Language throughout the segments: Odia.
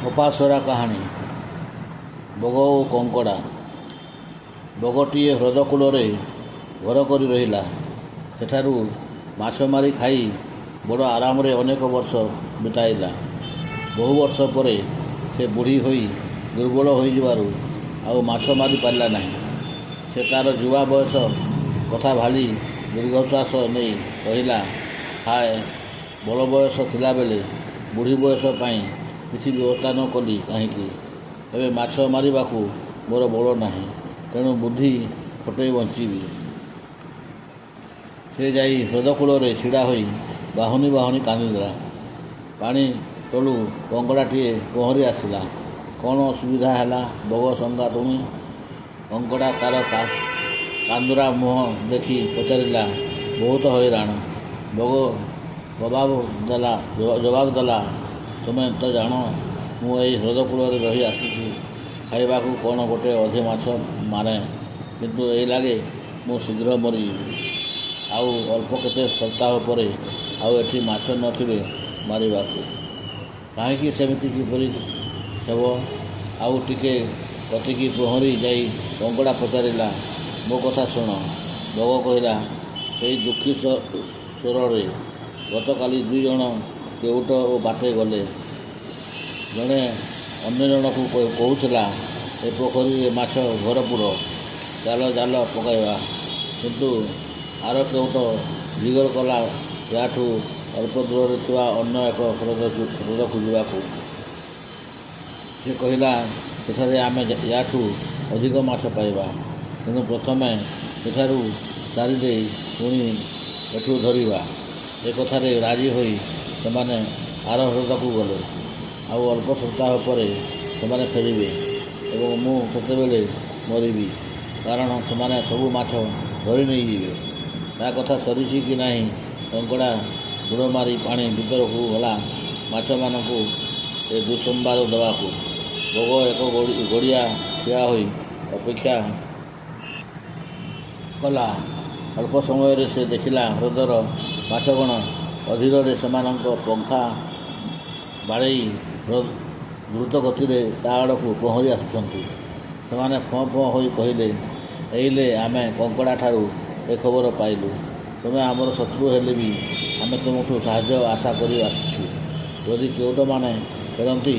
ଅପାସରା କାହାଣୀ। ବଗ ଓ କଙ୍କଡ଼ା। ବଗଟିଏ ହ୍ରଦ କୂଳରେ ଘର କରି ରହିଲା। ସେଠାରୁ ମାଛ ମାରି ଖାଇ ବଡ଼ ଆରାମରେ ଅନେକ ବର୍ଷ ବିତାଇଲା। ବହୁ ବର୍ଷ ପରେ ସେ ବୁଢ଼ୀ ହୋଇ ଦୁର୍ବଳ ହୋଇଯିବାରୁ ଆଉ ମାଛ ମାରି ପାରିଲା ନାହିଁ। ସେ ତା'ର ଯୁବା ବୟସ କଥା ଭାଳି ଦୀର୍ଘଶ୍ୱାସ ନେଇ କହିଲା, ହାୟ, ବଳ ବୟସ ଥିଲାବେଳେ ବୁଢ଼ୀ ବୟସ ପାଇଁ କିଛି ବ୍ୟବସ୍ଥା ନ କଲି କାହିଁକି? ଏବେ ମାଛ ମାରିବାକୁ ମୋର ବଳ ନାହିଁ, ତେଣୁ ବୁଦ୍ଧି ଖଟେଇ ବଞ୍ଚିବି। ସେ ଯାଇ ହ୍ରଦ କୂଳରେ ଛିଡ଼ା ହୋଇ ବାହୁନି ବାହୁନି କାନ୍ଦିଦେଲା। ପାଣି ତଳୁ କଙ୍କଡ଼ାଟିଏ ପହଁରି ଆସିଲା। କ'ଣ ଅସୁବିଧା ହେଲା ବଗ ସଙ୍ଗା ତୁମେ? କଙ୍କଡ଼ା ତା'ର କାନ୍ଦୁରା ମୁହଁ ଦେଖି ପଚାରିଲା। ବହୁତ ହଇରାଣ। ବଗ ଜବାବ ଦେଲା, ତୁମେ ତ ଜାଣ ମୁଁ ଏଇ ହ୍ରଦ କୂଳରେ ରହି ଆସୁଛି। ଖାଇବାକୁ କ'ଣ ଗୋଟେ ଅଧେ ମାଛ ମାରେ, କିନ୍ତୁ ଏଇ ଲାଗେ ମୁଁ ଶୀଘ୍ର ମରିଯିବି। ଆଉ ଅଳ୍ପ କେତେ ସପ୍ତାହ ପରେ ଆଉ ଏଠି ମାଛ ନଥିବେ ମାରିବାକୁ। କାହିଁକି ସେମିତି କିପରି ହେବ? ଆଉ ଟିକେ କତିକି ପହଁରି ଯାଇ କଙ୍କଡ଼ା ପଚାରିଲା, ମୋ କଥା ଶୁଣ। ବଗ କହିଲା ସେଇ ଦୁଃଖୀ ସ୍ୱରରେ, ଗତକାଲି 2 ଜଣ କେଉଟ ଓ ବାଟେ ଗଲେ। ଜଣେ ଅନ୍ୟ ଜଣକୁ କହୁଥିଲା, ଏ ପୋଖରୀରେ ମାଛ ଭରପୁର, ଚାଲ ଜାଲ ପକାଇବା। କିନ୍ତୁ ଆର କେଉଟ ଜିଗର କଲା ୟାଠୁ ଅଳ୍ପ ଦୂରରେ ଥିବା ଅନ୍ୟ ଏକ ହ୍ରଦକୁ ଯିବାକୁ। ସେ କହିଲା, ସେଠାରେ ଆମେ ୟାଠୁ ଅଧିକ ମାଛ ପାଇବା, ତେଣୁ ପ୍ରଥମେ ସେଠାରୁ ଚାରିଦେଇ ପୁଣି ଏଠୁ ଧରିବା। ଏ କଥାରେ ରାଜି ହୋଇ ସେମାନେ ଆର ହ୍ରଦକୁ ଗଲେ। ଆଉ ଅଳ୍ପ ସପ୍ତାହ ପରେ ସେମାନେ ଫେରିବେ ଏବଂ ମୁଁ ସେତେବେଳେ ମରିବି, କାରଣ ସେମାନେ ସବୁ ମାଛ ଧରି ନେଇଯିବେ। ତା କଥା ସରିଛି କି ନାହିଁ? କଙ୍କଡ଼ା ବୁଡ଼ ମାରି ପାଣି ଭିତରକୁ ଗଲା ମାଛମାନଙ୍କୁ ଏ ଦୁଃସମ୍ବାଦ ଦେବାକୁ। ବଗ ଏକ ଗଡ଼ିଆ ଠିଆ ହୋଇ ଅପେକ୍ଷା କଲା। ଅଳ୍ପ ସମୟରେ ସେ ଦେଖିଲା ହ୍ରଦର ମାଛଗଣ ଅଧୀରରେ ସେମାନଙ୍କ ପଙ୍ଖା ବାଡ଼େଇ ଦ୍ରୁତ ଗତିରେ ତା ଆଡ଼କୁ ପହଁରି ଆସୁଛନ୍ତି। ସେମାନେ ଫଁ ଫଁ ହୋଇ କହିଲେ, ଏଇଲେ ଆମେ କଙ୍କଡ଼ାଠାରୁ ଏ ଖବର ପାଇଲୁ। ତୁମେ ଆମର ଶତ୍ରୁ ହେଲେ ବି ଆମେ ତୁମଠୁ ସାହାଯ୍ୟ ଆଶା କରି ଆସିଛୁ। ଯଦି କେଉଟମାନେ ଫେରନ୍ତି,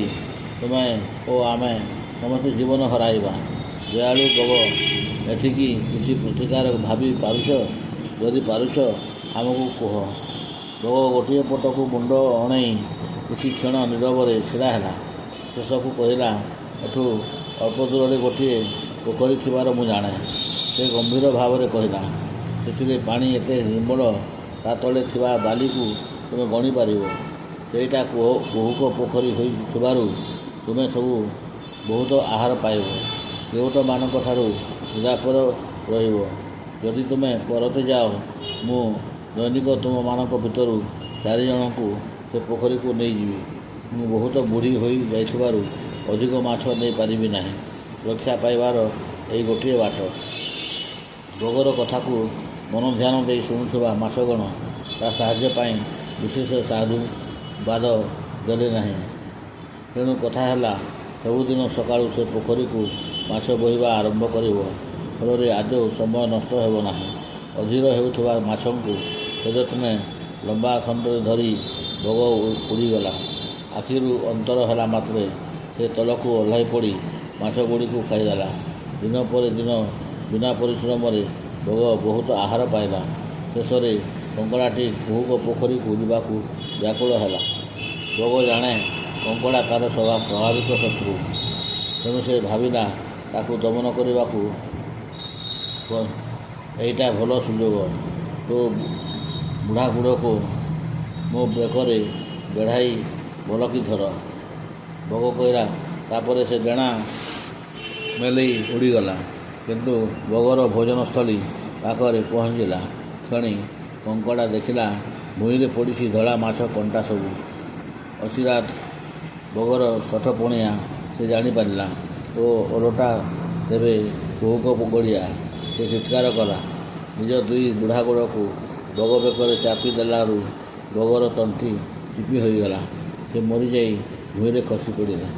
ତୁମେ ଓ ଆମେ ସମସ୍ତେ ଜୀବନ ହରାଇବା। ଦୟାଳୁ ବଗ, ଏଠିକି କିଛି ପ୍ରତିକାର ଭାବି ପାରୁଛ? ଯଦି ପାରୁଛ ଆମକୁ କୁହ। ବଗ ଗୋଟିଏ ପଟକୁ ମୁଣ୍ଡ ଅଣେଇ କିଛି କ୍ଷଣ ନୀରବରେ ଛିଡ଼ା ହେଲା। ଶେଷକୁ କହିଲା, ଏଠୁ ଅଳ୍ପ ଦୂରରେ ଗୋଟିଏ ପୋଖରୀ ଥିବାର ମୁଁ ଜାଣେ। ସେ ଗମ୍ଭୀର ଭାବରେ କହିଲା, ସେଥିରେ ପାଣି ଏତେ ନିର୍ମଳ, ତା ତଳେ ଥିବା ବାଲିକୁ ତୁମେ ଗଣିପାରିବ। ସେଇଟା କୁହୁକ ପୋଖରୀ ହୋଇଥିବାରୁ ତୁମେ ସବୁ ବହୁତ ଆହାର ପାଇବ। କେଉଟମାନଙ୍କ ଠାରୁ ନିରାପଦ ରହିବ। ଯଦି ତୁମେ ପରତେ ଯାଅ, ମୁଁ ଦୈନିକ ତୁମମାନଙ୍କ ଭିତରୁ 4 ଜଣଙ୍କୁ ସେ ପୋଖରୀକୁ ନେଇଯିବି। ମୁଁ ବହୁତ ବୁଢ଼ୀ ହୋଇ ଯାଇଥିବାରୁ ଅଧିକ ମାଛ ନେଇପାରିବି ନାହିଁ। ରକ୍ଷା ପାଇବାର ଏଇ ଗୋଟିଏ ବାଟ। ବଗର କଥାକୁ ମନଧ୍ୟାନ ଦେଇ ଶୁଣୁଥିବା ମାଛଗଣ ତା ସାହାଯ୍ୟ ପାଇଁ ବିଶେଷ ସାଧୁବାଦ ଦେଲେ ନାହିଁ। ତେଣୁ କଥା ହେଲା, ସବୁଦିନ ସକାଳୁ ସେ ପୋଖରୀକୁ ମାଛ ବୋହିବା ଆରମ୍ଭ କରିବ। ଫଳରେ ଆଦୌ ସମୟ ନଷ୍ଟ ହେବ ନାହିଁ। ଅଧୀର ହେଉଥିବା ମାଛଙ୍କୁ ସଯତ୍ନେ ଲମ୍ବା ଖଣ୍ଡରେ ଧରି ବଗ ଉଡ଼ିଗଲା। ଆଖିରୁ ଅନ୍ତର ହେଲା ମାତ୍ରେ ସେ ତଳକୁ ଓହ୍ଲାଇ ପଡ଼ି ମାଛଗୁଡ଼ିକୁ ଖାଇଦେଲା। ଦିନ ପରେ ଦିନ ବିନା ପରିଶ୍ରମରେ ବଗ ବହୁତ ଆହାର ପାଇଲା। ଶେଷରେ କଙ୍କଡ଼ାଟି କୁହୁକ ପୋଖରୀକୁ ଯିବାକୁ ବ୍ୟାକୁଳ ହେଲା। ବଗ ଜାଣେ କଙ୍କଡ଼ା ତା'ର ସ୍ୱାଭାବିକ ଶତ୍ରୁ, ତେଣୁ ସେ ଭାବିଲା ତାକୁ ଦମନ କରିବାକୁ ଏଇଟା ଭଲ ସୁଯୋଗ। ତୋ ବୁଢ଼ା ଗୋଡ଼କୁ ମୋ ବେକରେ ବେଢ଼ାଇ ଭଲକି ଧର। ବଗ କହିଲା। ତାପରେ ସେ ଡେଣା ମେଲେଇ ଉଡ଼ିଗଲା। କିନ୍ତୁ ବଗର ଭୋଜନସ୍ଥଳୀ ପାଖରେ ପହଞ୍ଚିଲା କ୍ଷଣି କଙ୍କଡ଼ା ଦେଖିଲା ଭୂଇଁରେ ପଡ଼ିଛି ଧଳା ମାଛ କଣ୍ଟା ସବୁ। ଅଚିରାତ ବଗର ଶଠପଣିଆ ସେ ଜାଣିପାରିଲା ଓ ଓଲଟା ତେବେ କୁହୁକ ଗଡ଼ିଆ। ସେ ଚିତ୍କାର କଲା। ନିଜ 2 ବୁଢ଼ା ଗୋଡ଼କୁ ବଗ ବେକରେ ଚାପି ଦେଲାରୁ ବଗର ତଣ୍ଟି ଚିପି ହୋଇଗଲା। ସେ ମରିଯାଇ ଭୂଇଁରେ ଖସି ପଡ଼ିଲା।